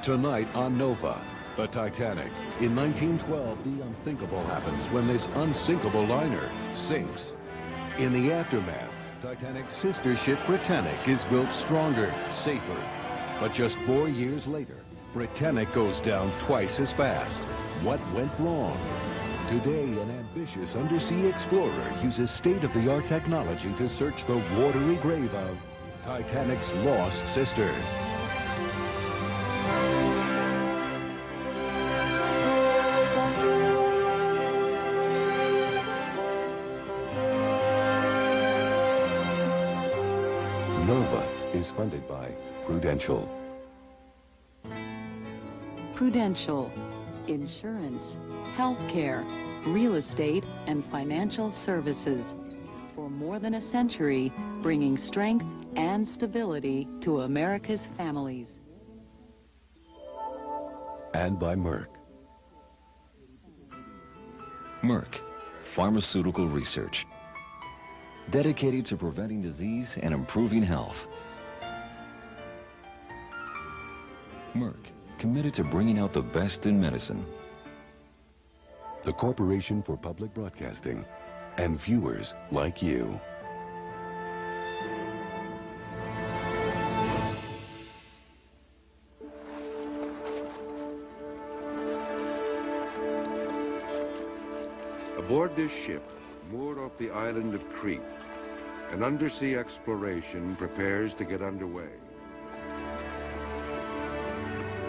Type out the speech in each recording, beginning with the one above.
Tonight on Nova, the Titanic. In 1912, the unthinkable happens when this unsinkable liner sinks. In the aftermath, Titanic's sister ship Britannic is built stronger, safer. But just 4 years later, Britannic goes down twice as fast. What went wrong? Today, an ambitious undersea explorer uses state-of-the-art technology to search the watery grave of Titanic's lost sister. Nova is funded by Prudential. Prudential. Insurance, healthcare, real estate, and financial services. For more than a century, bringing strength and stability to America's families. And by Merck. Merck, pharmaceutical research. Dedicated to preventing disease and improving health. Merck, committed to bringing out the best in medicine. The Corporation for Public Broadcasting and viewers like you. Aboard this ship, moored off the island of Crete, an undersea exploration prepares to get underway.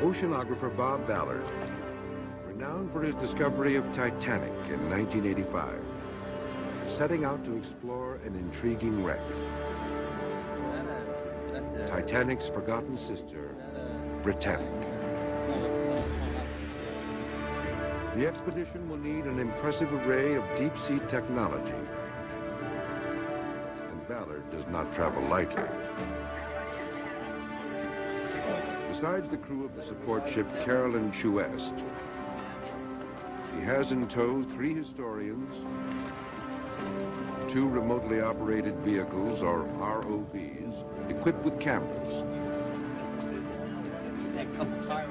Oceanographer Bob Ballard, renowned for his discovery of Titanic in 1985, is setting out to explore an intriguing wreck. Titanic's forgotten sister, Britannic. The expedition will need an impressive array of deep-sea technology. And Ballard does not travel lightly. Besides the crew of the support ship Carolyn Chuest, he has in tow 3 historians, 2 remotely operated vehicles, or ROVs, equipped with cameras,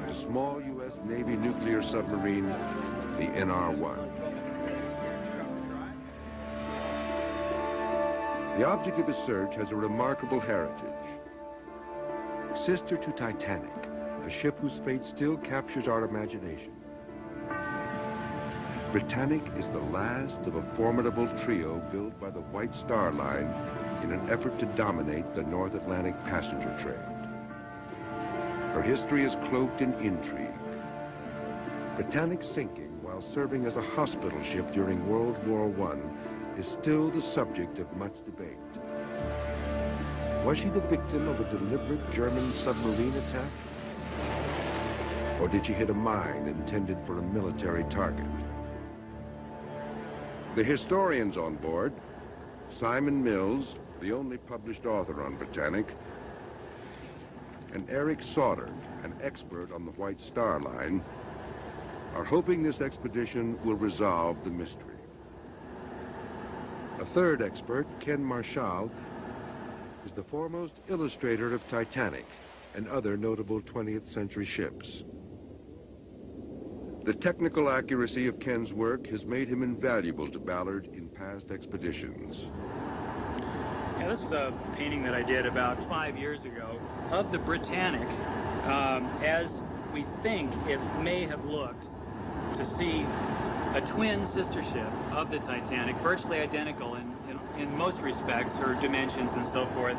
a small U.S. Navy nuclear submarine, the NR-1. The object of his search has a remarkable heritage. Sister to Titanic, a ship whose fate still captures our imagination. Britannic is the last of a formidable trio built by the White Star Line in an effort to dominate the North Atlantic passenger trade. Her history is cloaked in intrigue. Britannic's sinking while serving as a hospital ship during World War I is still the subject of much debate. Was she the victim of a deliberate German submarine attack? Or did she hit a mine intended for a military target? The historians on board, Simon Mills, the only published author on Britannic, and Eric Sauter, an expert on the White Star Line, are hoping this expedition will resolve the mystery. A third expert, Ken Marshall, is the foremost illustrator of Titanic and other notable 20th century ships. The technical accuracy of Ken's work has made him invaluable to Ballard in past expeditions. Yeah, this is a painting that I did about 5 years ago of the Britannic as we think it may have looked to see a twin sister ship of the Titanic, virtually identical in most respects, her dimensions and so forth,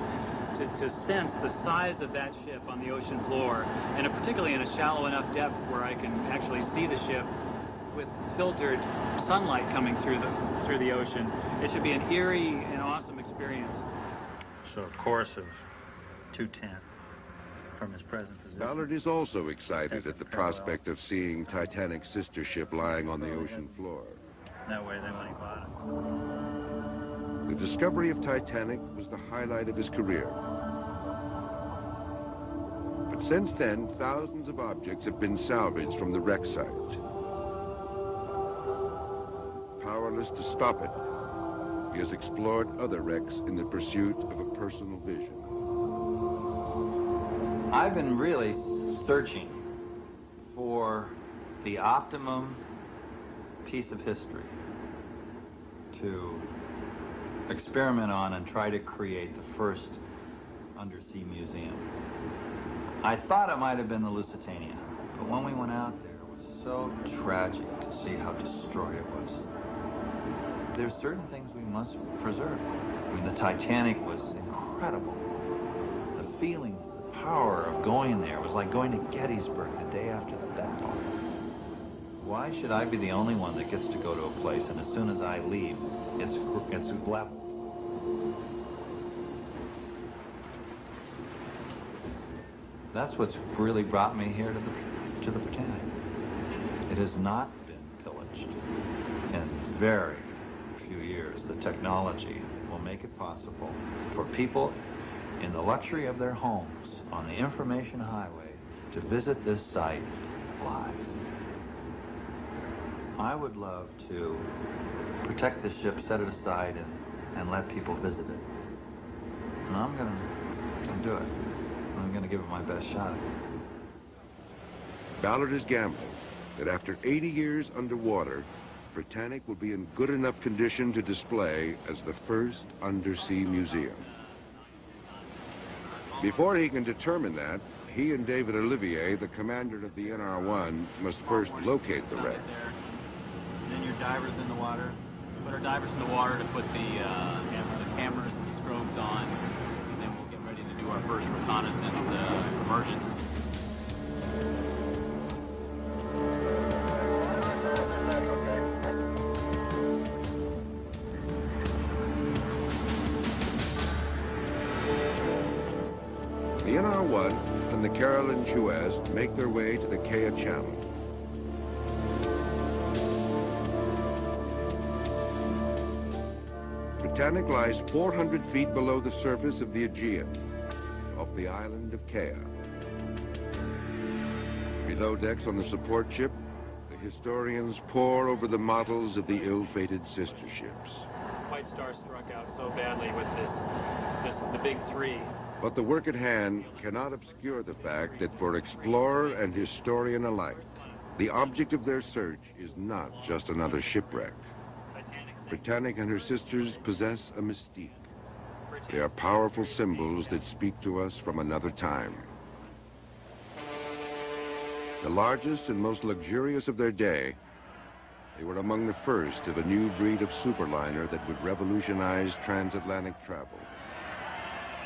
to sense the size of that ship on the ocean floor, and particularly in a shallow enough depth where I can actually see the ship with filtered sunlight coming through the ocean. It should be an eerie and awesome experience. So a course of 210 from his present position. Ballard is also excited at the prospect of seeing Titanic's sister ship lying on the ocean floor. That way, then when he bought it. The discovery of Titanic was the highlight of his career. But since then, thousands of objects have been salvaged from the wreck site. Powerless to stop it, he has explored other wrecks in the pursuit of a personal vision. I've been really searching for the optimum piece of history to experiment on and try to create the first undersea museum. I thought it might have been the Lusitania, but when we went out there, it was so tragic to see how destroyed it was. There's certain things we must preserve. I mean, the Titanic was incredible. The feelings, the power of going there was like going to Gettysburg the day after the battle. Why should I be the only one that gets to go to a place and as soon as I leave, it's leveled? That's what's really brought me here to the Britannic. It has not been pillaged. In very few years, the technology will make it possible for people in the luxury of their homes on the information highway to visit this site live. I would love to protect this ship, set it aside, and let people visit it. And I'm gonna do it. I'm gonna give it my best shot. Ballard is gambling that after 80 years underwater, Britannic will be in good enough condition to display as the first undersea museum. Before he can determine that, he and David Olivier, the commander of the NR-1, must first locate the wreck. And then your divers in the water. Put our divers in the water to put the cameras and the strobes on, and then we'll get ready to do our first reconnaissance submergence. The NR-1 and the Carolyn Suez make their way to the Kea Channel. Britannic lies 400 feet below the surface of the Aegean, off the island of Kea. Below decks on the support ship, the historians pore over the models of the ill-fated sister ships. White Star struck out so badly with the big three. But the work at hand cannot obscure the fact that for explorer and historian alike, the object of their search is not just another shipwreck. Britannic and her sisters possess a mystique. They are powerful symbols that speak to us from another time. The largest and most luxurious of their day, they were among the first of a new breed of superliner that would revolutionize transatlantic travel.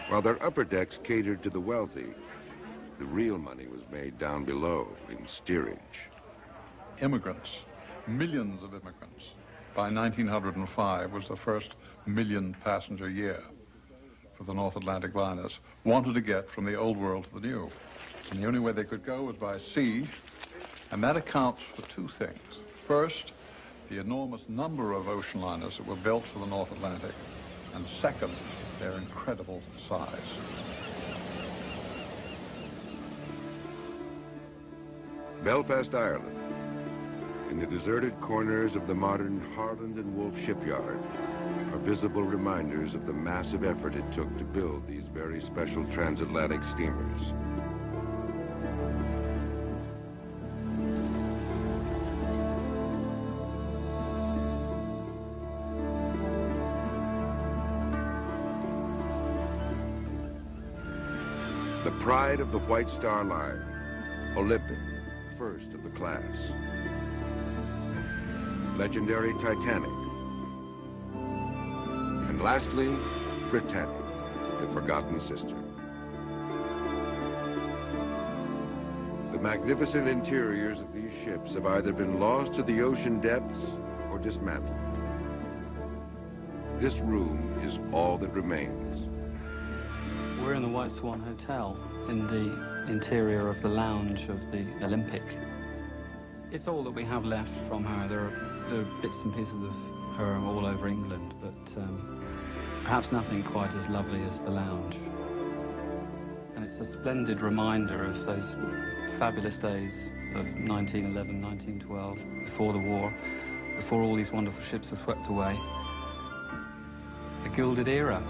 While their upper decks catered to the wealthy, the real money was made down below in steerage. Immigrants, millions of immigrants. By 1905 was the first million-passenger year for the North Atlantic liners, wanted to get from the old world to the new. And the only way they could go was by sea, and that accounts for two things. First, the enormous number of ocean liners that were built for the North Atlantic, and second, their incredible size. Belfast, Ireland. In the deserted corners of the modern Harland and Wolff shipyard are visible reminders of the massive effort it took to build these very special transatlantic steamers. The pride of the White Star Line, Olympic, first of the class. Legendary Titanic. And lastly, Britannic, the forgotten sister. The magnificent interiors of these ships have either been lost to the ocean depths or dismantled. This room is all that remains. We're in the White Swan Hotel in the interior of the lounge of the Olympic. It's all that we have left from her. There are bits and pieces of her all over England, but perhaps nothing quite as lovely as the lounge. And it's a splendid reminder of those fabulous days of 1911, 1912, before the war, before all these wonderful ships were swept away. The Gilded Era.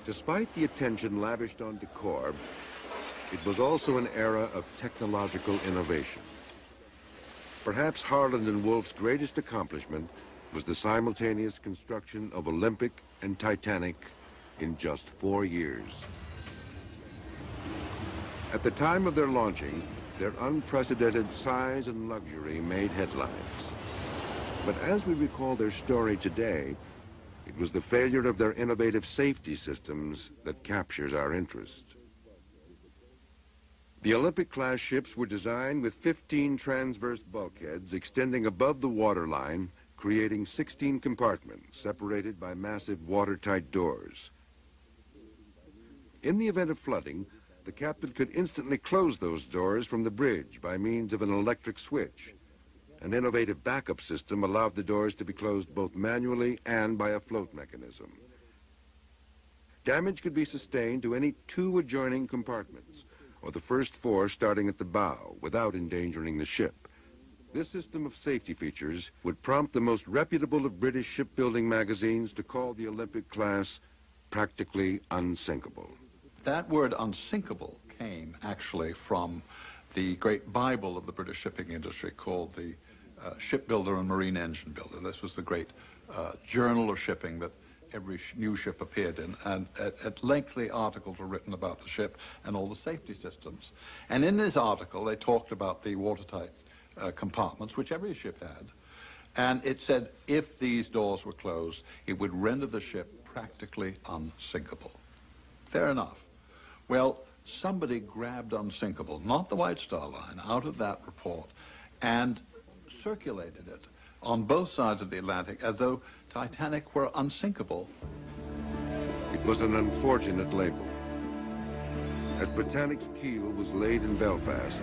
Despite the attention lavished on decor, It was also an era of technological innovation. Perhaps Harland and Wolff's greatest accomplishment was the simultaneous construction of Olympic and Titanic in just 4 years. At the time of their launching, their unprecedented size and luxury made headlines. But as we recall their story today, it was the failure of their innovative safety systems that captures our interest. The Olympic-class ships were designed with 15 transverse bulkheads extending above the waterline, creating 16 compartments separated by massive watertight doors. In the event of flooding, the captain could instantly close those doors from the bridge by means of an electric switch. An innovative backup system allowed the doors to be closed both manually and by a float mechanism. Damage could be sustained to any 2 adjoining compartments, or the first 4 starting at the bow, without endangering the ship. This system of safety features would prompt the most reputable of British shipbuilding magazines to call the Olympic class practically unsinkable. That word unsinkable came actually from the great Bible of the British shipping industry called the Shipbuilder and Marine Engine Builder. This was the great journal of shipping that every new ship appeared in, and lengthy articles were written about the ship and all the safety systems. And in this article, they talked about the watertight compartments, which every ship had, and it said if these doors were closed, it would render the ship practically unsinkable. Fair enough. Well, somebody grabbed unsinkable, not the White Star Line, out of that report and circulated it on both sides of the Atlantic as though Titanic were unsinkable. It was an unfortunate label. As Britannic's keel was laid in Belfast,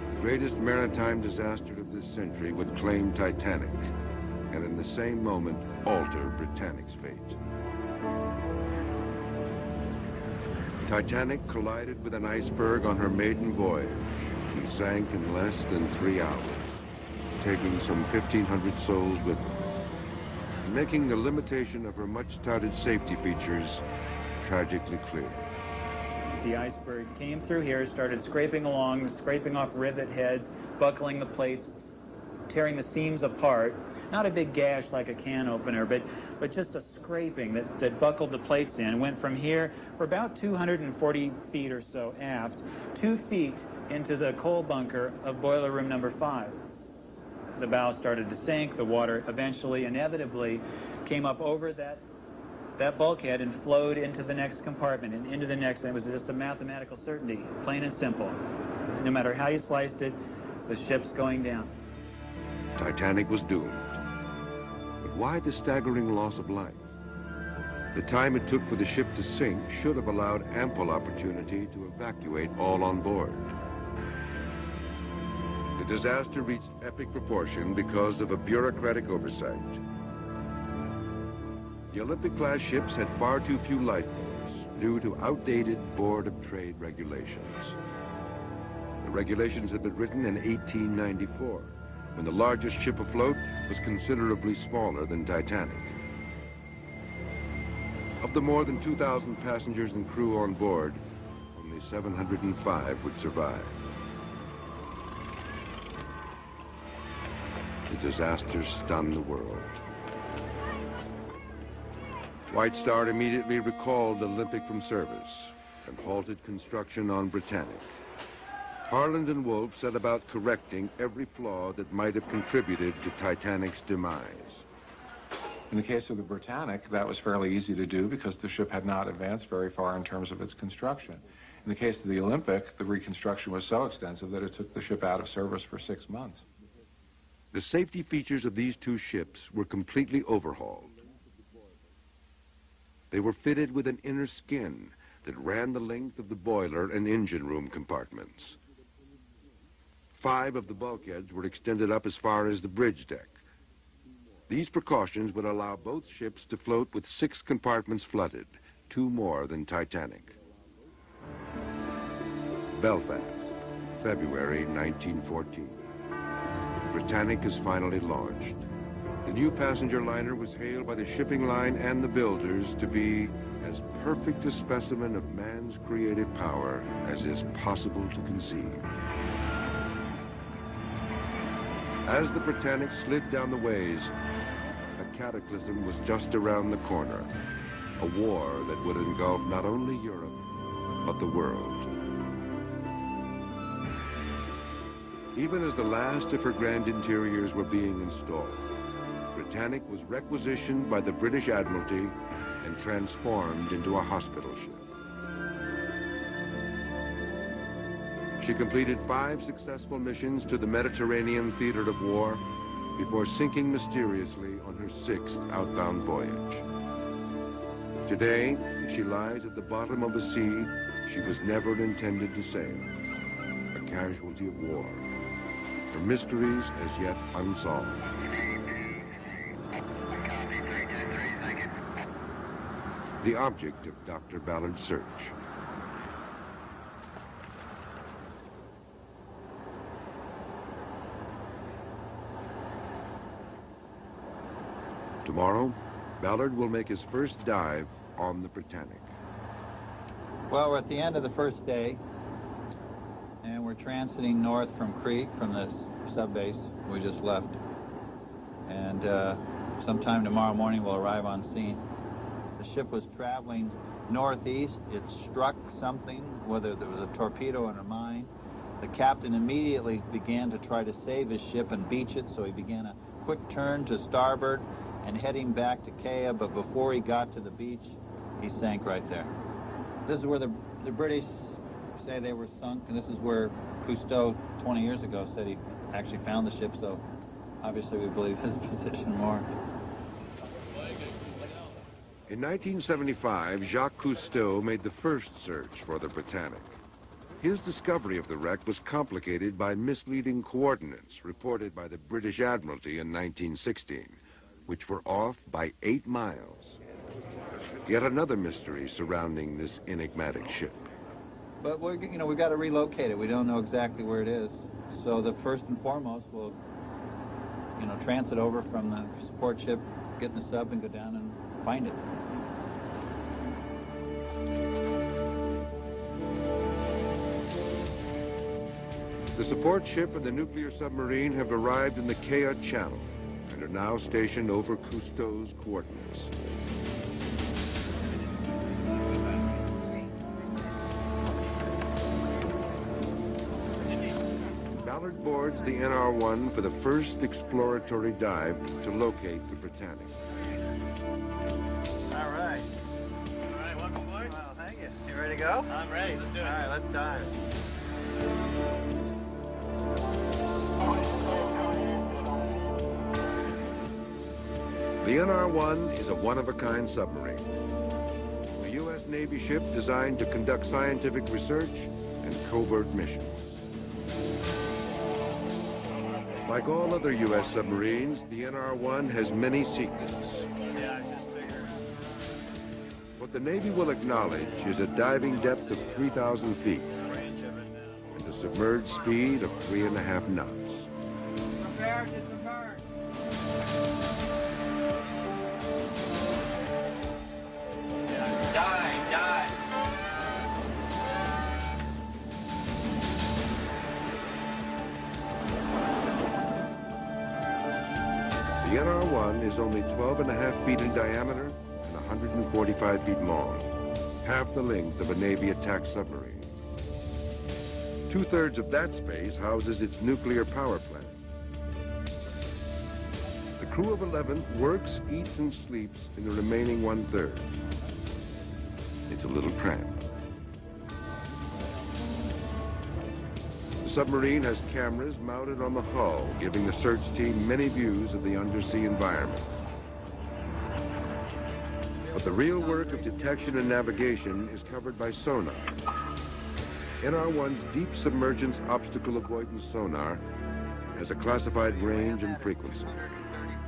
the greatest maritime disaster of this century would claim Titanic, and in the same moment alter Britannic's fate. Titanic collided with an iceberg on her maiden voyage and sank in less than 3 hours, taking some 1,500 souls with her, and making the limitation of her much-touted safety features tragically clear. The iceberg came through here, started scraping along, scraping off rivet heads, buckling the plates, tearing the seams apart. Not a big gash like a can opener, but just a scraping that buckled the plates in. Went from here for about 240 feet or so aft, 2 feet into the coal bunker of boiler room number 5. The bow started to sink. The water eventually, inevitably, came up over that bulkhead and flowed into the next compartment and into the next. And it was just a mathematical certainty, plain and simple. No matter how you sliced it, the ship's going down. Titanic was doomed. But why the staggering loss of life? The time it took for the ship to sink should have allowed ample opportunity to evacuate all on board. The disaster reached epic proportion because of a bureaucratic oversight. The Olympic-class ships had far too few lifeboats due to outdated Board of Trade regulations. The regulations had been written in 1894, when the largest ship afloat was considerably smaller than Titanic. Of the more than 2,000 passengers and crew on board, only 705 would survive. The disaster stunned the world. White Star immediately recalled Olympic from service and halted construction on Britannic. Harland and Wolff set about correcting every flaw that might have contributed to Titanic's demise. In the case of the Britannic, that was fairly easy to do because the ship had not advanced very far in terms of its construction. In the case of the Olympic, the reconstruction was so extensive that it took the ship out of service for 6 months. The safety features of these two ships were completely overhauled. They were fitted with an inner skin that ran the length of the boiler and engine room compartments. 5 of the bulkheads were extended up as far as the bridge deck. These precautions would allow both ships to float with 6 compartments flooded, 2 more than Titanic. Belfast, February 1914. Britannic is finally launched. The new passenger liner was hailed by the shipping line and the builders to be as perfect a specimen of man's creative power as is possible to conceive. As the Britannic slid down the ways, a cataclysm was just around the corner. A war that would engulf not only Europe, but the world. Even as the last of her grand interiors were being installed, Titanic was requisitioned by the British Admiralty and transformed into a hospital ship. She completed 5 successful missions to the Mediterranean theater of war before sinking mysteriously on her 6th outbound voyage. Today, she lies at the bottom of a sea she was never intended to sail, a casualty of war. Her mysteries as yet unsolved. The object of Dr. Ballard's search. Tomorrow, Ballard will make his first dive on the Britannic. Well, we're at the end of the first day, and we're transiting north from Crete, from the subbase we just left. And sometime tomorrow morning we'll arrive on scene. The ship was traveling northeast. It struck something, whether there was a torpedo or a mine. The captain immediately began to try to save his ship and beach it, so he began a quick turn to starboard and heading back to Kea, but before he got to the beach, he sank right there. This is where the British say they were sunk, and this is where Cousteau 20 years ago said he actually found the ship, so obviously we believe his position more. In 1975, Jacques Cousteau made the first search for the Britannic. His discovery of the wreck was complicated by misleading coordinates reported by the British Admiralty in 1916, which were off by 8 miles. Yet another mystery surrounding this enigmatic ship. But we've got to relocate it. We don't know exactly where it is. So the first and foremost, we'll, transit over from the support ship, get in the sub, and go down and find it. The support ship and the nuclear submarine have arrived in the Kea Channel and are now stationed over Cousteau's coordinates. Ballard boards the NR-1 for the first exploratory dive to locate the Britannic. All right. All right, welcome aboard. Well, thank you. You ready to go? I'm ready. Let's do it. All right, let's dive. The NR-1 is a one-of-a-kind submarine. A U.S. Navy ship designed to conduct scientific research and covert missions. Like all other U.S. submarines, the NR-1 has many secrets. What the Navy will acknowledge is a diving depth of 3,000 feet and a submerged speed of 3.5 knots. Prepare to submerge. Dive. The NR-1 is only 12.5 feet in diameter and 145 feet long, half the length of a Navy attack submarine. 2/3 of that space houses its nuclear power plant. The crew of 11 works, eats, and sleeps in the remaining 1/3. It's a little cramped. The submarine has cameras mounted on the hull, giving the search team many views of the undersea environment. But the real work of detection and navigation is covered by sonar. NR-1's deep submergence obstacle avoidance sonar has a classified range and frequency.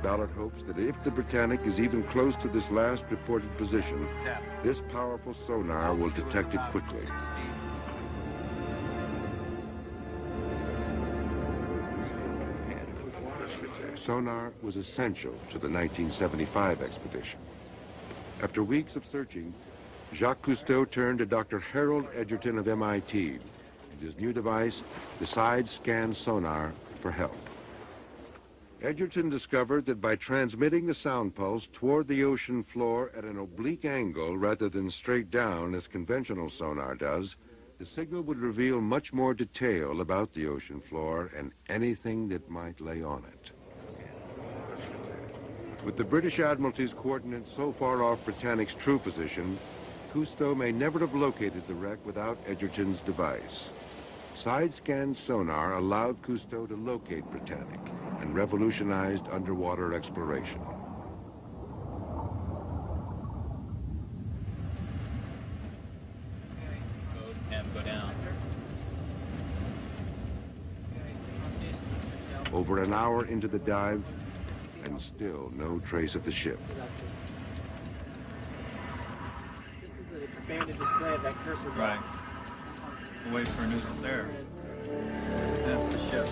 Ballard hopes that if the Britannic is even close to this last reported position, this powerful sonar will detect it quickly. Sonar was essential to the 1975 expedition. After weeks of searching, Jacques Cousteau turned to Dr. Harold Edgerton of MIT and his new device, the side-scan sonar, for help. Edgerton discovered that by transmitting the sound pulse toward the ocean floor at an oblique angle rather than straight down as conventional sonar does, the signal would reveal much more detail about the ocean floor and anything that might lay on it. With the British Admiralty's coordinates so far off Britannic's true position, Cousteau may never have located the wreck without Edgerton's device. Side-scan sonar allowed Cousteau to locate Britannic and revolutionized underwater exploration. Go down. Over an hour into the dive, and still no trace of the ship. This is an expanded display of that cursor bar. Right. We'll wait for a new there. That's the ship.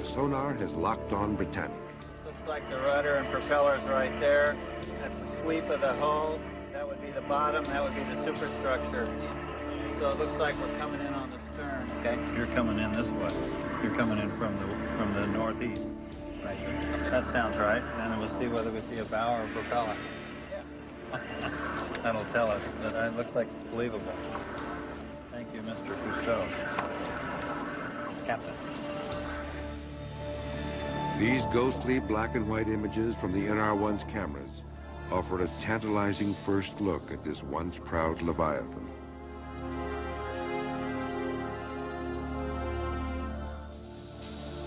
Sonar has locked on Britannic. Looks like the rudder and propellers right there. That's the sweep of the hull. That would be the bottom. That would be the superstructure. So it looks like we're coming in on the stern. Okay. You're coming in this way. You're coming in from the northeast. Right. That sounds right. And then we'll see whether we see a bow or a propeller. That'll tell us. But it looks like it's believable. Thank you, Mr. Cousteau. Captain. These ghostly black and white images from the NR-1's cameras offer a tantalizing first look at this once proud Leviathan.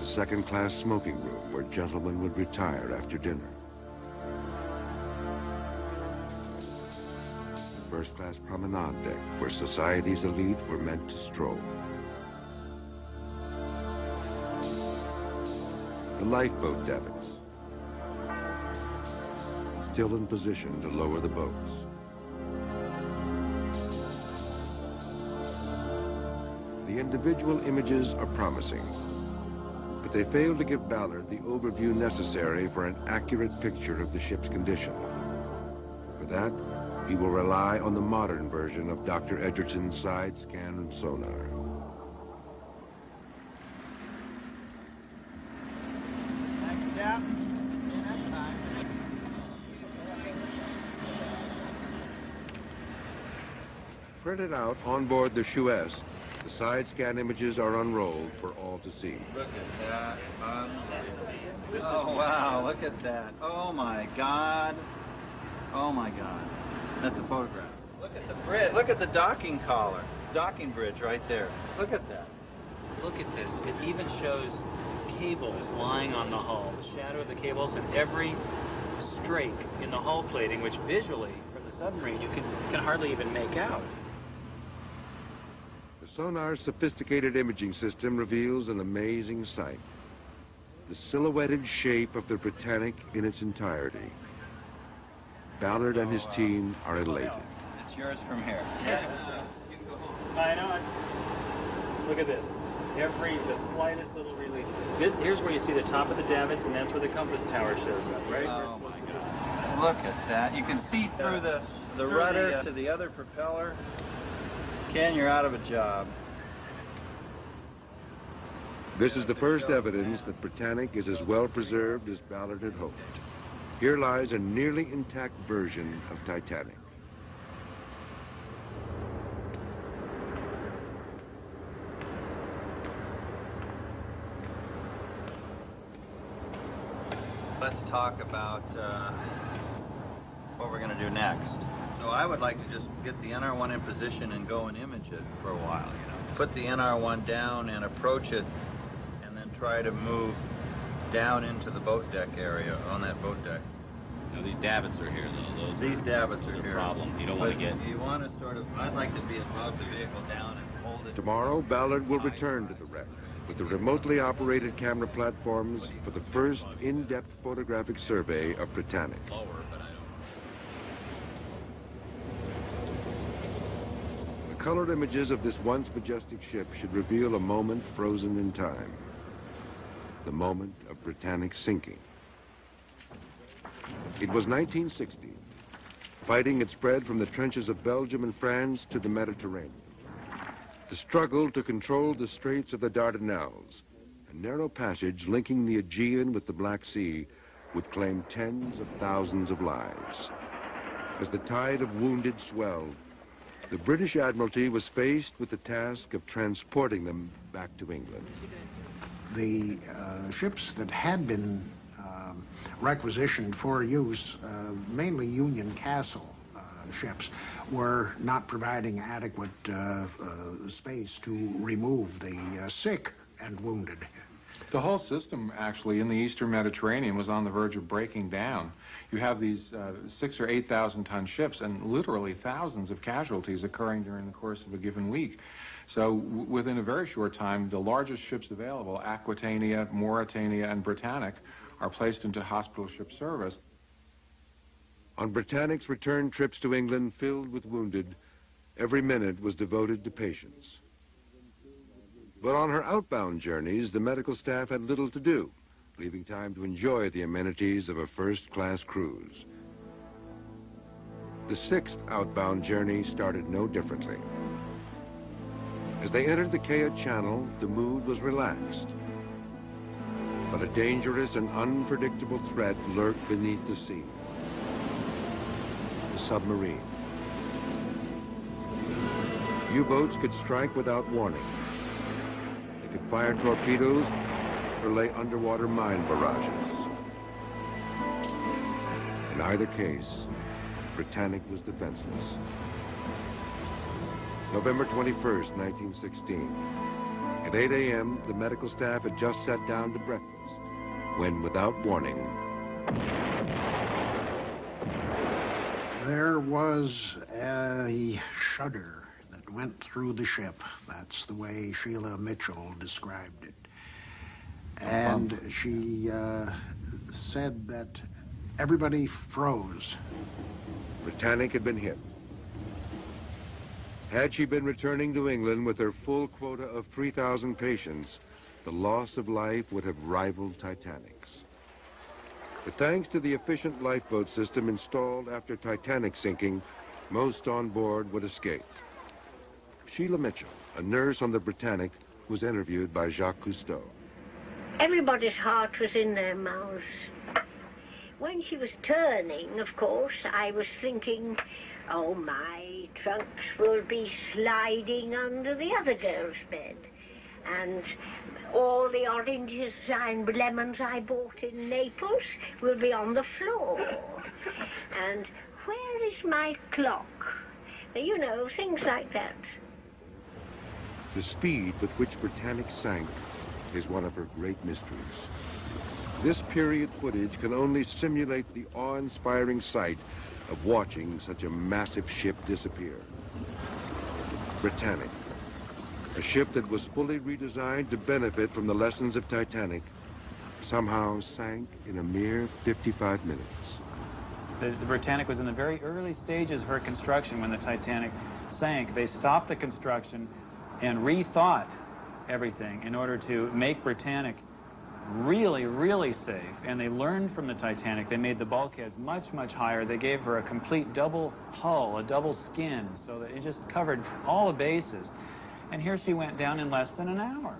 The second-class smoking room where gentlemen would retire after dinner. The first-class promenade deck where society's elite were meant to stroll. The lifeboat davits, still in position to lower the boats. The individual images are promising, but they fail to give Ballard the overview necessary for an accurate picture of the ship's condition. For that, he will rely on the modern version of Dr. Edgerton's side-scan sonar. Printed out on board the Suez, the side-scan images are unrolled for all to see. Look at that. Oh, wow, look at that. Oh, my God. Oh, my God. That's a photograph. Look at the bridge. Look at the docking collar. Docking bridge right there. Look at that. Look at this. It even shows cables lying on the hull, the shadow of the cables, and every strake in the hull plating, which visually, for the submarine, you can hardly even make out. The sonar's sophisticated imaging system reveals an amazing sight. The silhouetted shape of the Britannic in its entirety. Ballard and his team are elated. It's yours from here. I know it. Look at this. The slightest little relief. Here's where you see the top of the davits, and that's where the compass tower shows up, right? Oh my God. Look at that. You can see through the rudder to the other propeller. Ken, you're out of a job. This is the first evidence that Britannic is as well preserved as Ballard had hoped. Here lies a nearly intact version of Titanic. Let's talk about what we're going to do next. So I would like to just get the NR1 in position and go and image it for a while, you know. Put the NR1 down and approach it, and then try to move down into the boat deck area, on that boat deck. No, these davits are here, though. These davits are a here. problem. You don't want to get... You want to sort of... I'd like to be above the vehicle down and hold it. Tomorrow, Ballard will return to the wreck with the remotely operated camera platforms for the first in-depth photographic survey of Britannic. Lower, but I don't... The colored images of this once majestic ship should reveal a moment frozen in time. The moment of Britannic's sinking. It was 1960. Fighting had spread from the trenches of Belgium and France to the Mediterranean. The struggle to control the Straits of the Dardanelles, a narrow passage linking the Aegean with the Black Sea, would claim tens of thousands of lives. As the tide of wounded swelled, the British Admiralty was faced with the task of transporting them back to England. The ships that had been requisitioned for use, mainly Union Castle ships, were not providing adequate space to remove the sick and wounded. The whole system, actually, in the Eastern Mediterranean was on the verge of breaking down. You have these 6,000 or 8,000 ton ships and literally thousands of casualties occurring during the course of a given week. So within a very short time, the largest ships available, Aquitania, Mauritania, and Britannic, are placed into hospital ship service. On Britannic's return trips to England filled with wounded, every minute was devoted to patients. But on her outbound journeys, the medical staff had little to do, leaving time to enjoy the amenities of a first-class cruise. The sixth outbound journey started no differently. As they entered the Kea Channel, the mood was relaxed. But a dangerous and unpredictable threat lurked beneath the sea. The submarine. U-boats could strike without warning. They could fire torpedoes or lay underwater mine barrages. In either case, Britannic was defenseless. November 21st, 1916. At 8 a.m., the medical staff had just sat down to breakfast when, without warning, there was a shudder that went through the ship. That's the way Sheila Mitchell described it. And she said that everybody froze. Britannic had been hit. Had she been returning to England with her full quota of 3,000 patients, the loss of life would have rivaled Titanic's. But thanks to the efficient lifeboat system installed after Titanic's sinking, most on board would escape. Sheila Mitchell, a nurse on the Britannic, was interviewed by Jacques Cousteau. Everybody's heart was in their mouths. When she was turning, of course, I was thinking, oh, my trunks will be sliding under the other girl's bed. And all the oranges and lemons I bought in Naples will be on the floor. And where is my clock? You know, things like that. The speed with which Britannic sank is one of her great mysteries. This period footage can only simulate the awe-inspiring sight of watching such a massive ship disappear. Britannic, a ship that was fully redesigned to benefit from the lessons of Titanic, somehow sank in a mere 55 minutes. The Britannic was in the very early stages of her construction when the Titanic sank. They stopped the construction and rethought everything in order to make Britannic really, really safe. And they learned from the Titanic. They made the bulkheads much, much higher. They gave her a complete double hull, a double skin, so that it just covered all the bases. And here she went down in less than an hour.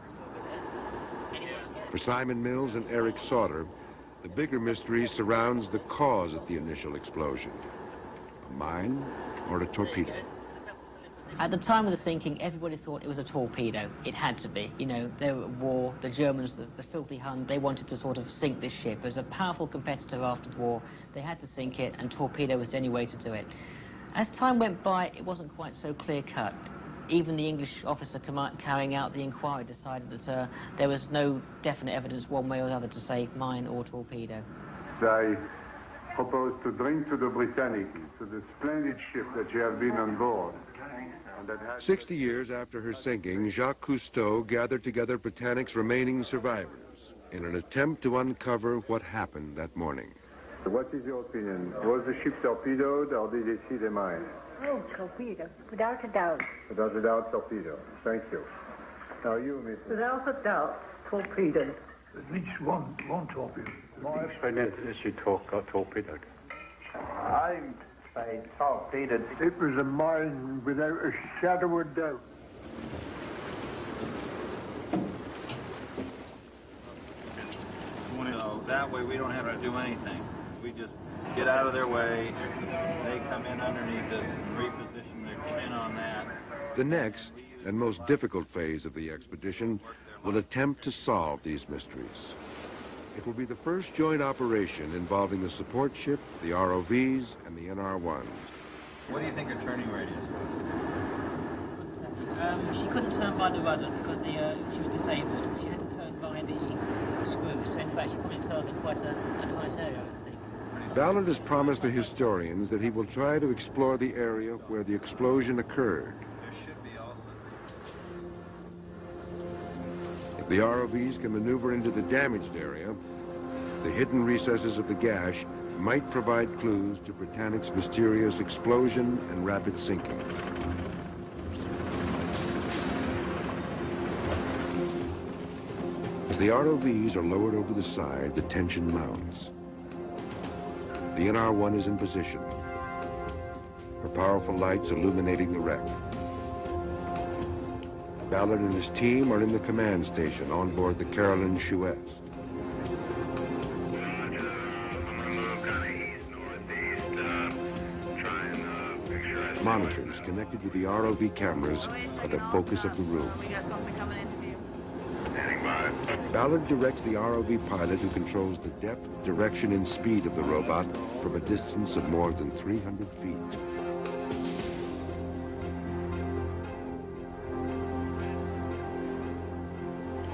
For Simon Mills and Eric Sauter, the bigger mystery surrounds the cause of the initial explosion. A mine or a torpedo? At the time of the sinking, everybody thought it was a torpedo. It had to be. You know, they were at war. The Germans, the filthy Hun, they wanted to sort of sink this ship. As a powerful competitor after the war, they had to sink it, and torpedo was the only way to do it. As time went by, it wasn't quite so clear-cut. Even the English officer carrying out the inquiry decided that there was no definite evidence one way or the other to say mine or torpedo. I propose to drink to the Britannic, to the splendid ship that you have been on board. 60 years after her sinking, Jacques Cousteau gathered together Britannic's remaining survivors in an attempt to uncover what happened that morning. What is your opinion? Was the ship torpedoed or did they see the mine? Oh, torpedo, without a doubt. Without a doubt, torpedo. Thank you. Now you, Miss. Without a doubt, torpedo. At least one torpedo. My experience is she got torpedoed. I'm torpedoed. It was a mine without a shadow of doubt. So that way we don't have to do anything. We just get out of their way. They come in underneath us and reposition their chin on that. The next and most difficult phase of the expedition will attempt to solve these mysteries. It will be the first joint operation involving the support ship, the ROVs, and the NR-1s. What do you think her turning radius was? She couldn't turn by the rudder because she was disabled. She had to turn by the screws. So in fact, she probably turned in quite a tight area, I think. Ballard has promised the historians that he will try to explore the area where the explosion occurred. If the ROVs can maneuver into the damaged area, the hidden recesses of the gash might provide clues to Britannic's mysterious explosion and rapid sinking. As the ROVs are lowered over the side, the tension mounts. The NR-1 is in position, her powerful lights illuminating the wreck. Ballard and his team are in the command station on board the Carolyn Chouette. Monitors connected to the ROV cameras are the focus of the room. We got something coming into view. Ballard directs the ROV pilot who controls the depth, direction, and speed of the robot from a distance of more than 300 feet.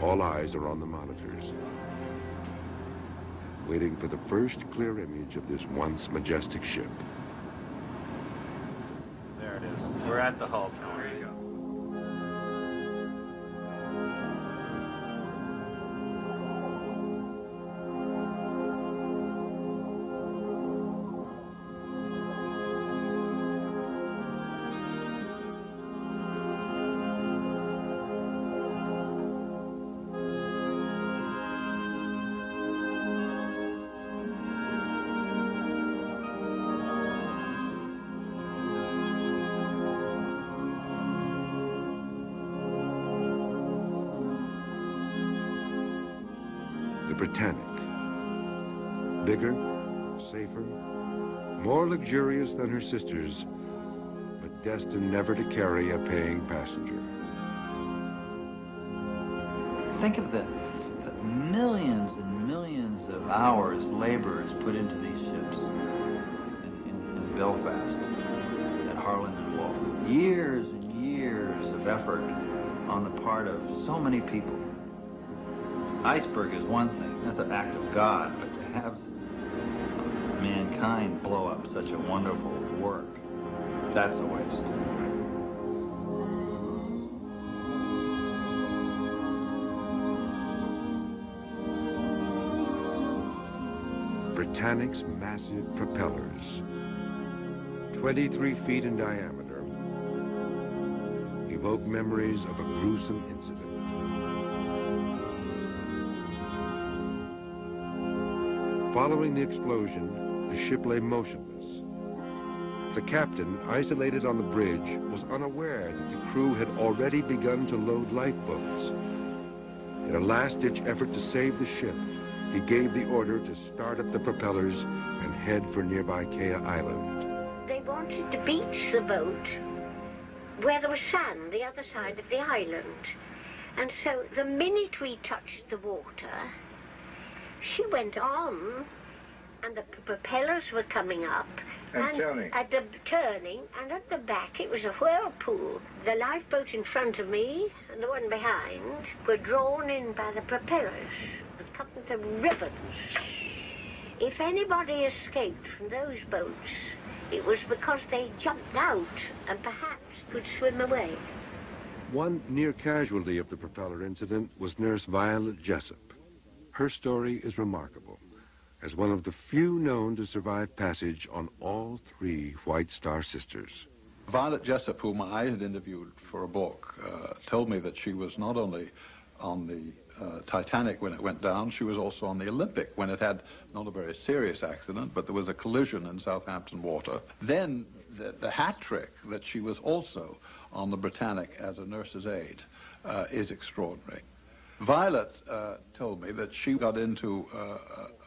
All eyes are on the monitors, waiting for the first clear image of this once majestic ship. There it is. We're at the hull tower. There you go. Britannic. Bigger, safer, more luxurious than her sisters, but destined never to carry a paying passenger. Think of the millions and millions of hours labor is put into these ships in Belfast, at Harland and Wolff. Years and years of effort on the part of so many people. Iceberg is one thing, that's an act of God, but to have mankind blow up such a wonderful work, that's a waste. Britannic's massive propellers, 23 feet in diameter, evoke memories of a gruesome incident. Following the explosion, the ship lay motionless. The captain, isolated on the bridge, was unaware that the crew had already begun to load lifeboats. In a last-ditch effort to save the ship, he gave the order to start up the propellers and head for nearby Kea Island. They wanted to beach the boat where there was sand, the other side of the island. And so the minute we touched the water, she went on, and the propellers were coming up, and at the turning, and at the back it was a whirlpool. The lifeboat in front of me and the one behind were drawn in by the propellers, cut into ribbons. If anybody escaped from those boats, it was because they jumped out and perhaps could swim away. One near casualty of the propeller incident was Nurse Violet Jessup. Her story is remarkable, as one of the few known to survive passage on all three White Star sisters. Violet Jessup, whom I had interviewed for a book, told me that she was not only on the Titanic when it went down. She was also on the Olympic when it had not a very serious accident, but there was a collision in Southampton water. Then the hat trick that she was also on the Britannic as a nurse's aide is extraordinary. Violet told me that she got into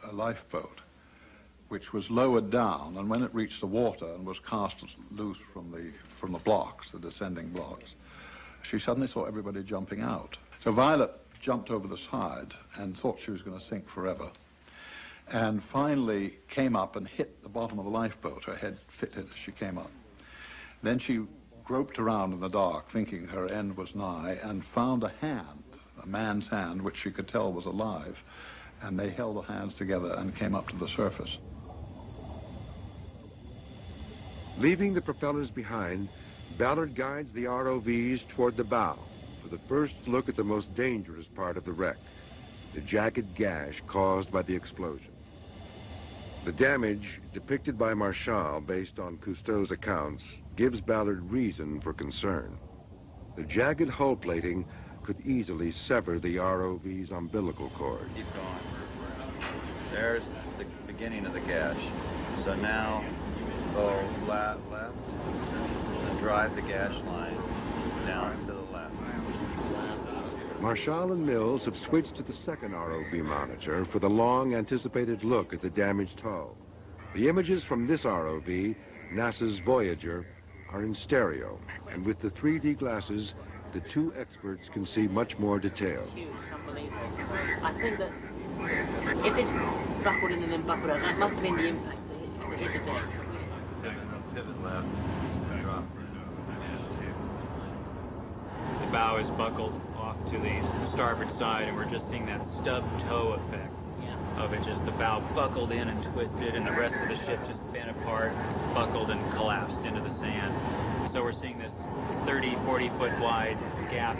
a lifeboat which was lowered down, and when it reached the water and was cast loose from the blocks, the descending blocks, she suddenly saw everybody jumping out. So Violet jumped over the side and thought she was going to sink forever, and finally came up and hit the bottom of the lifeboat. Her head fitted as she came up. Then she groped around in the dark, thinking her end was nigh, and found a hand, a man's hand, which she could tell was alive, and they held their hands together and came up to the surface. Leaving the propellers behind, Ballard guides the ROVs toward the bow for the first look at the most dangerous part of the wreck, the jagged gash caused by the explosion. The damage, depicted by Marchal based on Cousteau's accounts, gives Ballard reason for concern. The jagged hull plating could easily sever the ROV's umbilical cord. Keep going. There's the beginning of the gash. So now go left and drive the gash line down to the left. Marchal and Mills have switched to the second ROV monitor for the long-anticipated look at the damaged hull. The images from this ROV, NASA's Voyager, are in stereo, and with the 3D glasses, the two experts can see much more detail. Huge, unbelievable. I think that if it's buckled in and then buckled out, that must have been the impact as it hit the deck. Pivot left. Drop. The bow is buckled off to the starboard side, and we're just seeing that stub toe effect of it, just the bow buckled in and twisted, and the rest of the ship just bent apart, buckled and collapsed into the sand. So we're seeing this 30, 40-foot wide gap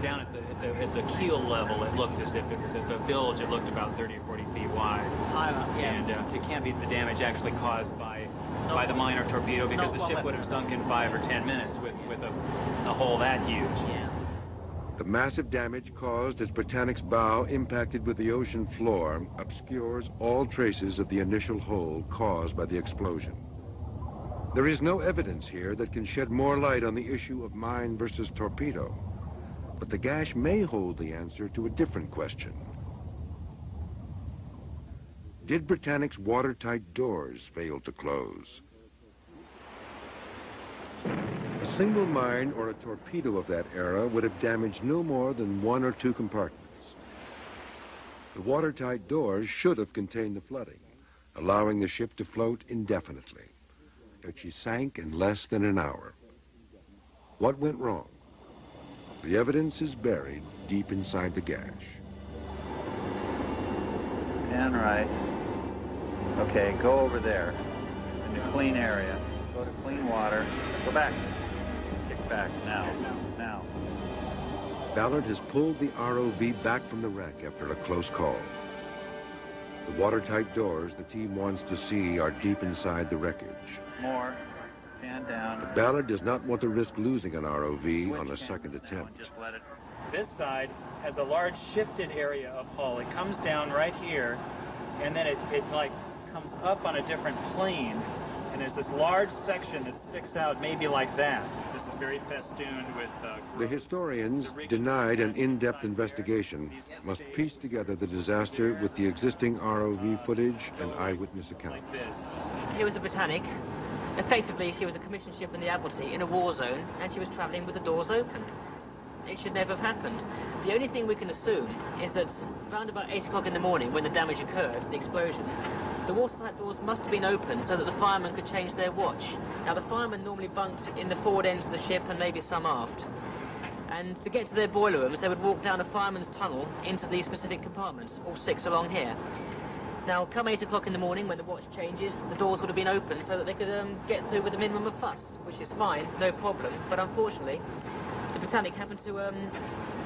down at the keel level. It looked as if it was at the bilge. It looked about 30 or 40 feet wide. Higher up, yeah. And it can't be the damage actually caused by the minor torpedo, because the ship would have sunk in 5 or 10 minutes with a hole that huge. Yeah. The massive damage caused as Britannic's bow impacted with the ocean floor obscures all traces of the initial hole caused by the explosion. There is no evidence here that can shed more light on the issue of mine versus torpedo, but the gash may hold the answer to a different question. Did Britannic's watertight doors fail to close? A single mine or a torpedo of that era would have damaged no more than 1 or 2 compartments. The watertight doors should have contained the flooding, allowing the ship to float indefinitely. Yet she sank in less than an hour. What went wrong? The evidence is buried deep inside the gash. And right. Okay, go over there in the clean area. Go to clean water. Go back. Kick back. Now. Ballard has pulled the ROV back from the wreck after a close call. The watertight doors the team wants to see are deep inside the wreckage. More. And down. But Ballard does not want to risk losing an ROV on a second attempt. Just let it. This side has a large shifted area of hull. It comes down right here, and then it like comes up on a different plane, and there's this large section that sticks out maybe like that. This is very festooned with The historians, denied an in-depth investigation, must piece together the disaster with the existing ROV footage and eyewitness accounts. Here was a Britannic. Effectively, she was a commissioned ship in the Admiralty in a war zone, and she was travelling with the doors open. It should never have happened. The only thing we can assume is that around about 8 o'clock in the morning, when the damage occurred, the explosion, the watertight doors must have been open so that the firemen could change their watch. Now, the firemen normally bunked in the forward ends of the ship and maybe some aft. And to get to their boiler rooms, they would walk down a fireman's tunnel into these specific compartments, all 6 along here. Now, come 8 o'clock in the morning, when the watch changes, the doors would have been open so that they could get through with a minimum of fuss, which is fine, no problem. But unfortunately, the Britannic happened to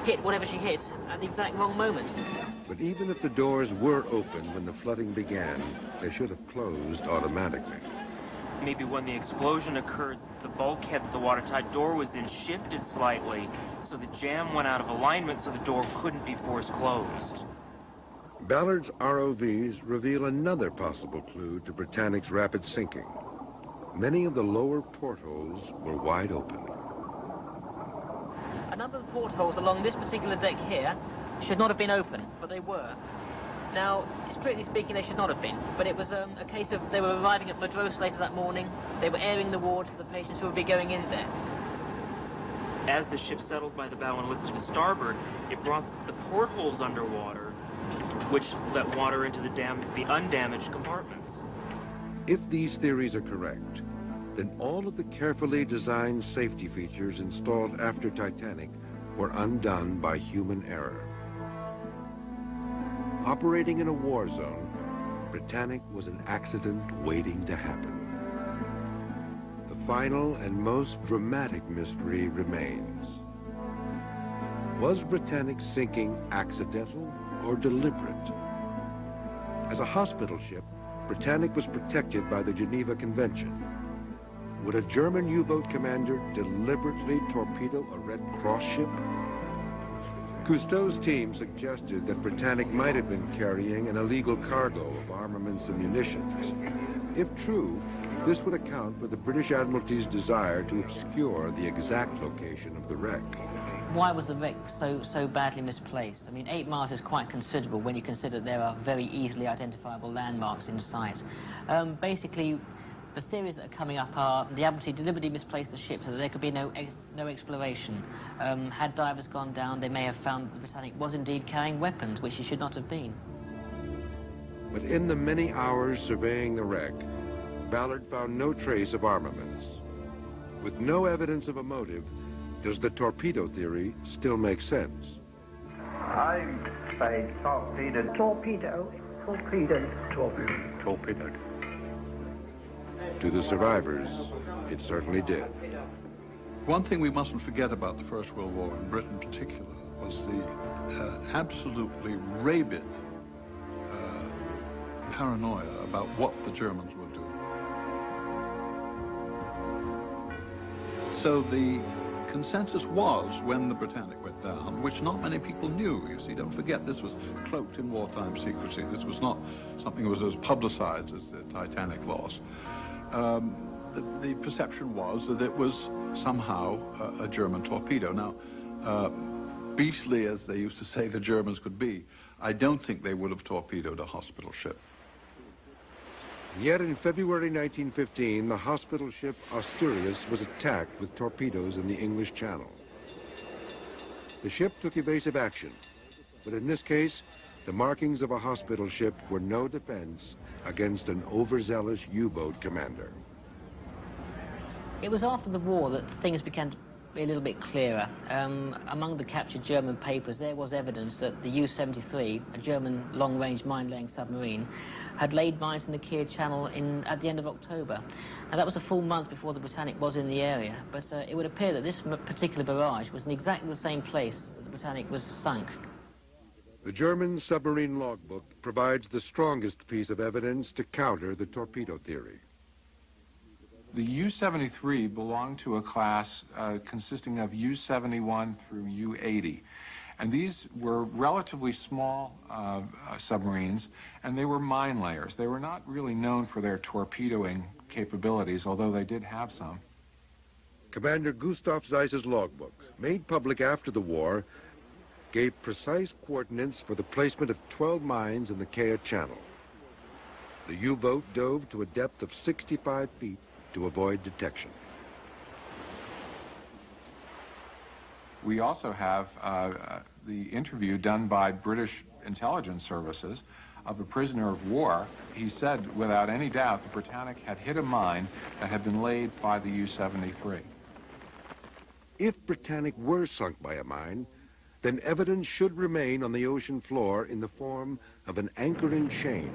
hit whatever she hit at the exact wrong moment. But even if the doors were open when the flooding began, they should have closed automatically. maybe when the explosion occurred, the bulkhead that the watertight door was in shifted slightly, so the jam went out of alignment so the door couldn't be forced closed. Ballard's ROVs reveal another possible clue to Britannic's rapid sinking. Many of the lower portholes were wide open. A number of portholes along this particular deck here should not have been open, but they were. Now, strictly speaking, they should not have been, but it was a case of they were arriving at Madras later that morning. They were airing the ward for the patients who would be going in there. As the ship settled by the bow and listed to starboard, it brought the portholes underwater, which let water into the undamaged compartments. If these theories are correct, then all of the carefully designed safety features installed after Titanic were undone by human error. Operating in a war zone, Britannic was an accident waiting to happen. The final and most dramatic mystery remains. Was Britannic's sinking accidental or deliberate? As a hospital ship, Britannic was protected by the Geneva Convention. Would a German U-boat commander deliberately torpedo a Red Cross ship? Cousteau's team suggested that Britannic might have been carrying an illegal cargo of armaments and munitions. If true, this would account for the British Admiralty's desire to obscure the exact location of the wreck. Why was the wreck so badly misplaced? I mean, 8 miles is quite considerable when you consider there are very easily identifiable landmarks in sight. Basically, the theories that are coming up are the Admiralty deliberately misplaced the ship so that there could be no exploration. Had divers gone down, they may have found the Britannic was indeed carrying weapons, which he should not have been. But in the many hours surveying the wreck, Ballard found no trace of armaments. With no evidence of a motive, does the torpedo theory still make sense? I say torpedoed. Torpedo. Torpedoed. Torpedoed. Torpedoed. To the survivors, it certainly did. One thing we mustn't forget about the First World War, in Britain in particular, was the absolutely rabid paranoia about what the Germans would do. So the consensus was, when the Britannic went down, which not many people knew, you see, don't forget this was cloaked in wartime secrecy. This was not something that was as publicized as the Titanic loss. The perception was that it was somehow a German torpedo. Now, beastly as they used to say the Germans could be, I don't think they would have torpedoed a hospital ship. Yet in February 1915, the hospital ship Asturias was attacked with torpedoes in the English Channel. The ship took evasive action, but in this case, the markings of a hospital ship were no defense against an overzealous U-boat commander. It was after the war that things began to be a little bit clearer. Among the captured German papers, there was evidence that the U-73, a German long-range mine-laying submarine, had laid mines in the Kiel Channel at the end of October. Now, that was a full month before the Britannic was in the area, but it would appear that this particular barrage was in exactly the same place that the Britannic was sunk. The German submarine logbook provides the strongest piece of evidence to counter the torpedo theory. The U-73 belonged to a class consisting of U-71 through U-80. And these were relatively small submarines, and they were mine layers. They were not really known for their torpedoing capabilities, although they did have some. Commander Gustav Zeiss's logbook, made public after the war, gave precise coordinates for the placement of 12 mines in the Kiel Channel. The U-boat dove to a depth of 65 feet to avoid detection. We also have the interview done by British intelligence services of a prisoner of war. He said, without any doubt, the Britannic had hit a mine that had been laid by the U-73. If Britannic were sunk by a mine, then evidence should remain on the ocean floor in the form of an anchor and chain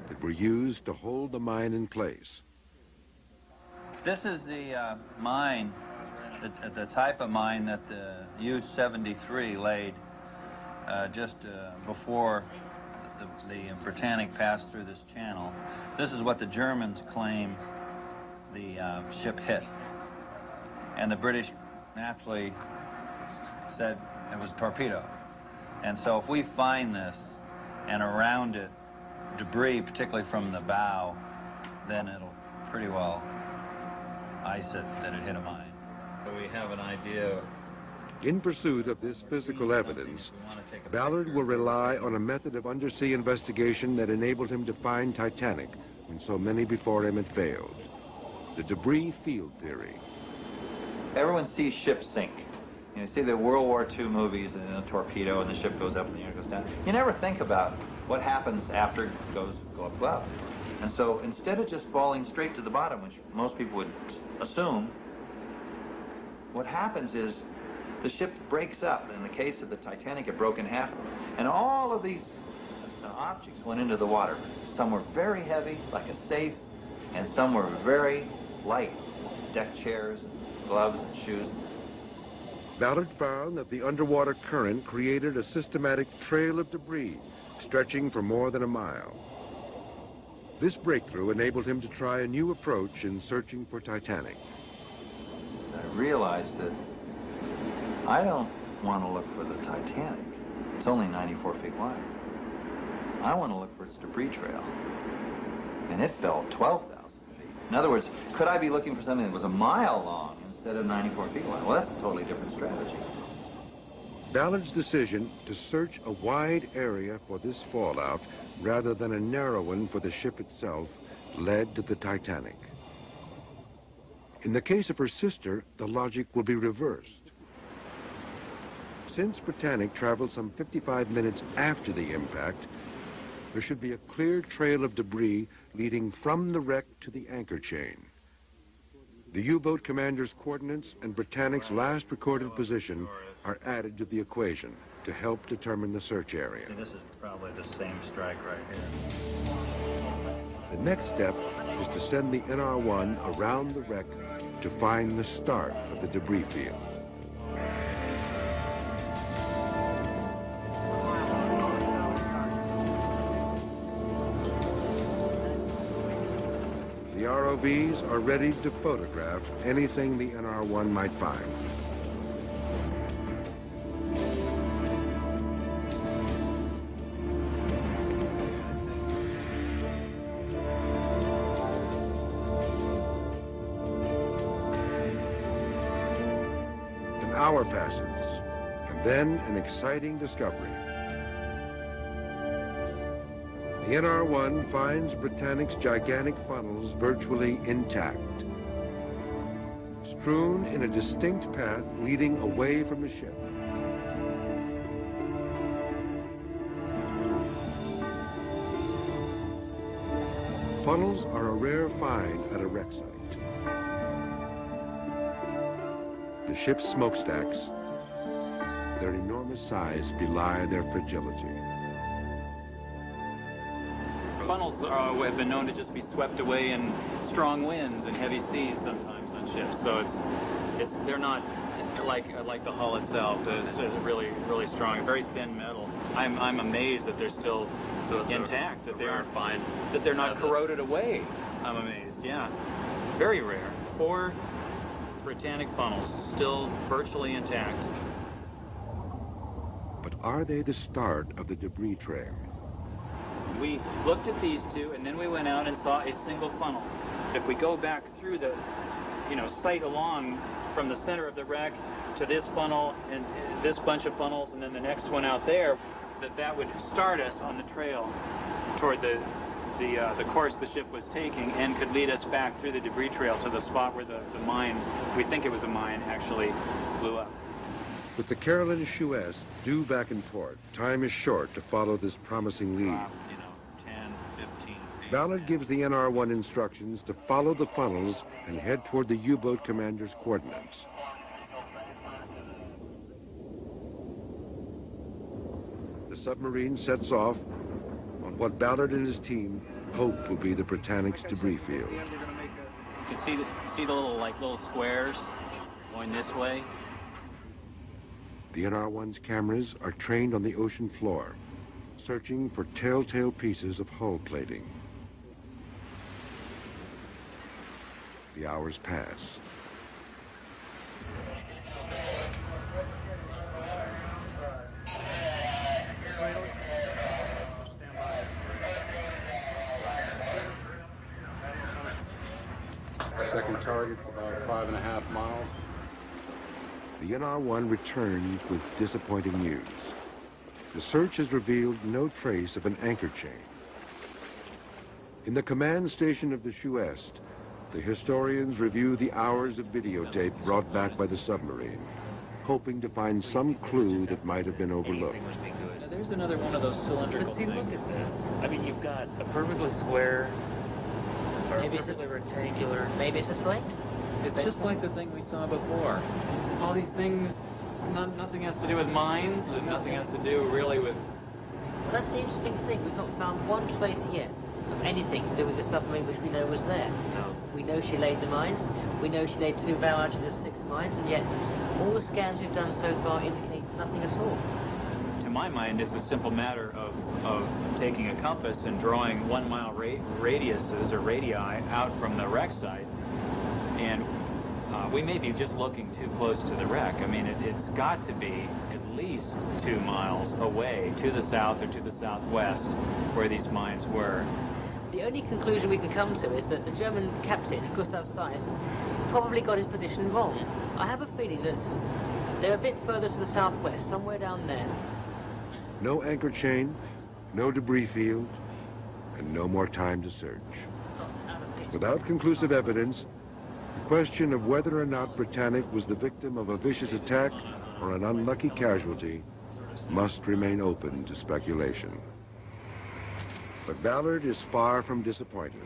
that were used to hold the mine in place. This is the mine, the type of mine that the U-73 laid just before the Britannic passed through this channel. This is what the Germans claim the ship hit. And the British naturally said it was a torpedo. And so if we find this and around it debris, particularly from the bow, then it'll pretty well ice it that it hit a mine. So we have an idea. In pursuit of this physical evidence, Ballard will rely on a method of undersea investigation that enabled him to find Titanic when so many before him had failed. The debris field theory. Everyone sees ships sink. You see the World War II movies and a torpedo and the ship goes up and the air goes down. You never think about what happens after it go up. And so instead of just falling straight to the bottom, which most people would assume, what happens is the ship breaks up. In the case of the Titanic, it broke in half. And all of these objects went into the water. Some were very heavy, like a safe, and some were very light, deck chairs, gloves, and shoes. Ballard found that the underwater current created a systematic trail of debris stretching for more than a mile. This breakthrough enabled him to try a new approach in searching for Titanic. I realized that I don't want to look for the Titanic. It's only 94 feet wide. I want to look for its debris trail. And it fell 12,000 feet. In other words, could I be looking for something that was a mile long instead of 94 feet wide? Well, that's a totally different strategy. Ballard's decision to search a wide area for this fallout rather than a narrow one for the ship itself led to the Titanic. In the case of her sister, the logic will be reversed. Since Britannic traveled some 55 minutes after the impact, there should be a clear trail of debris leading from the wreck to the anchor chain. The U-boat commander's coordinates and Britannic's last recorded position are added to the equation to help determine the search area. See, this is probably the same strike right here. The next step is to send the NR-1 around the wreck to find the start of the debris field. The ROVs are ready to photograph anything the NR-1 might find. An hour passes, and then an exciting discovery. The NR-1 finds Britannic's gigantic funnels virtually intact, strewn in a distinct path leading away from the ship. Funnels are a rare find at a wreck site. The ship's smokestacks, their enormous size, belie their fragility. Funnels have been known to just be swept away in strong winds and heavy seas sometimes on ships. So they're not like the hull itself. It's really strong, very thin metal. I'm amazed that they're still intact, that they aren't fine, that they're not corroded away. I'm amazed. Yeah, very rare. 4 Britannic funnels still virtually intact. But are they the start of the debris trail? We looked at these two, and then we went out and saw a single funnel. If we go back through the, sight along from the center of the wreck to this funnel and this bunch of funnels, and then the next one out there, that would start us on the trail toward the course the ship was taking, and could lead us back through the debris trail to the spot where the mine, we think it was a mine, actually blew up. With the Carolyn Suez due back in port, time is short to follow this promising lead. 10, 15 feet. Ballard gives the NR-1 instructions to follow the funnels and head toward the U-boat commander's coordinates. The submarine sets off on what Ballard and his team hope will be the Britannic's debris field. You can see the little squares going this way. The NR-1's cameras are trained on the ocean floor, searching for telltale pieces of hull plating. The hours pass. Second target's about 5.5 miles. The NR-1 returns with disappointing news. The search has revealed no trace of an anchor chain. In the command station of the Shuest, the historians review the hours of videotape brought back by the submarine, hoping to find some clue that might have been overlooked. Now, there's another one of those cylindrical But see, things. look at this. I mean, you've got a perfectly square, or Maybe a it's a- perfectly rectangular. Maybe it's a flame? It's just like the thing we saw before. All these things, nothing has to do with mines, and nothing has to do really with... Well, that's the interesting thing. We've not found one trace yet of anything to do with the submarine which we know was there. No. We know she laid the mines. We know she laid 2 barrages of 6 mines, and yet all the scans we've done so far indicate nothing at all. To my mind, it's a simple matter of taking a compass and drawing 1 mile radiuses or radii out from the wreck site, and we may be just looking too close to the wreck. I mean, it's got to be at least 2 miles away to the south or to the southwest where these mines were. The only conclusion we can come to is that the German captain, Gustav Seiss, probably got his position wrong. I have a feeling that they're a bit further to the southwest, somewhere down there. No anchor chain, no debris field, and no more time to search. Without conclusive evidence, the question of whether or not Britannic was the victim of a vicious attack or an unlucky casualty must remain open to speculation. But Ballard is far from disappointed.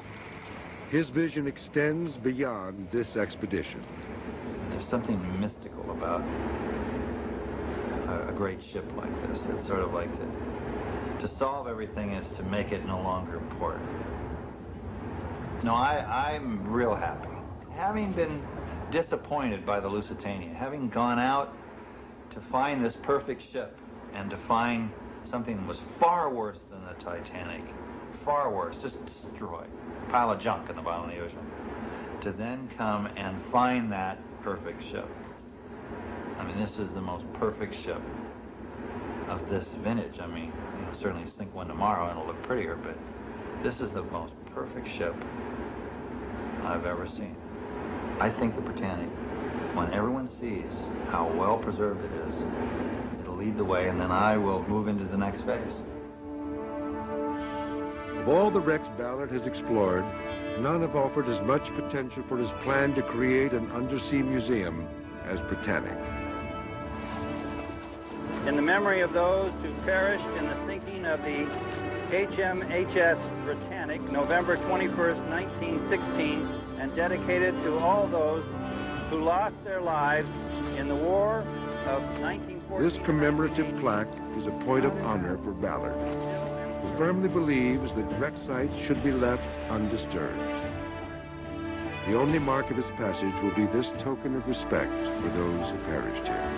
His vision extends beyond this expedition. There's something mystical about a great ship like this. It's sort of like to solve everything is to make it no longer important. No, I'm real happy. Having been disappointed by the Lusitania, having gone out to find this perfect ship and to find something that was far worse than the Titanic, far worse, just destroyed, a pile of junk in the bottom of the ocean, to then come and find that perfect ship. I mean, this is the most perfect ship of this vintage. I mean, you know, certainly sink one tomorrow and it'll look prettier, but this is the most perfect ship I've ever seen. I think the Britannic, when everyone sees how well preserved it is, it'll lead the way, and then I will move into the next phase. Of all the wrecks Ballard has explored, none have offered as much potential for his plan to create an undersea museum as Britannic. In the memory of those who perished in the sinking of the HMHS Britannic, November 21st, 1916, and dedicated to all those who lost their lives in the War of 1914. This commemorative plaque is a point of honor for Ballard, who firmly believes that wreck sites should be left undisturbed. The only mark of his passage will be this token of respect for those who perished here.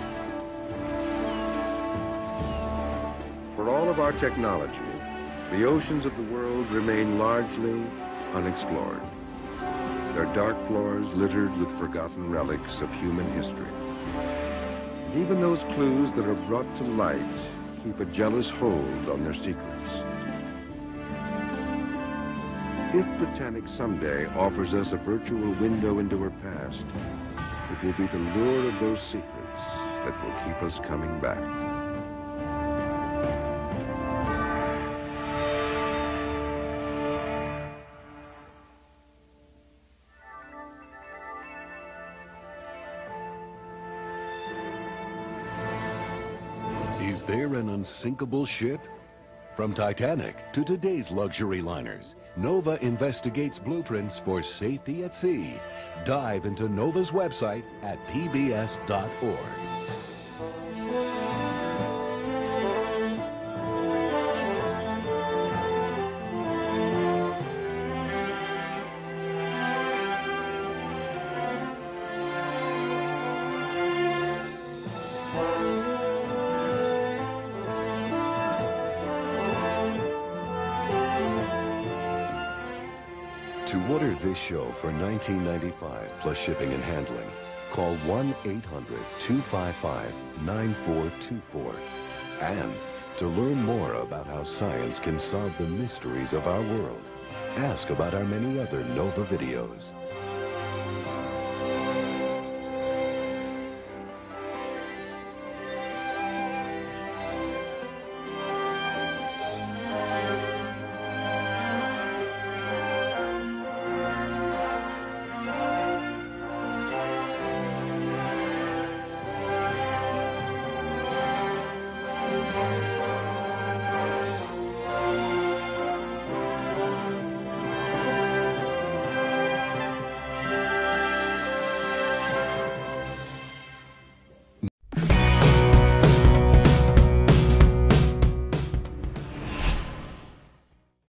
For all of our technology, the oceans of the world remain largely unexplored. Their dark floors littered with forgotten relics of human history. And even those clues that are brought to light keep a jealous hold on their secrets. If Britannic someday offers us a virtual window into her past, it will be the lure of those secrets that will keep us coming back. Is there an unsinkable ship? From Titanic to today's luxury liners, Nova investigates blueprints for safety at sea. Dive into Nova's website at pbs.org. To order this show for $19.95 plus shipping and handling, call 1-800-255-9424. And to learn more about how science can solve the mysteries of our world, ask about our many other NOVA videos.